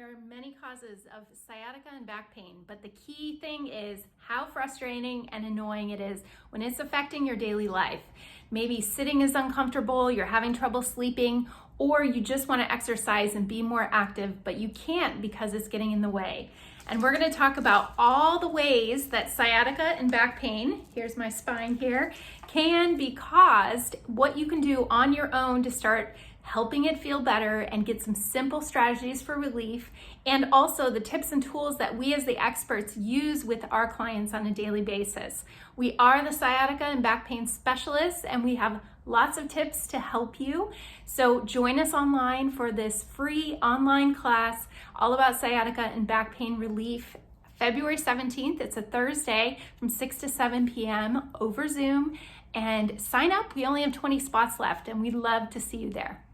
There are many causes of sciatica and back pain, but the key thing is how frustrating and annoying it is when it's affecting your daily life. Maybe sitting is uncomfortable, you're having trouble sleeping, or you just want to exercise and be more active, but you can't because it's getting in the way. And we're going to talk about all the ways that sciatica and back pain, here's my spine here, can be caused, what you can do on your own to start helping it feel better and get some simple strategies for relief, and also the tips and tools that we as the experts use with our clients on a daily basis. We are the sciatica and back pain specialists, and we have lots of tips to help you. So join us online for this free online class all about sciatica and back pain relief. February 17th, it's a Thursday from 6 to 7 p.m. over Zoom. And sign up, we only have 20 spots left, and we'd love to see you there.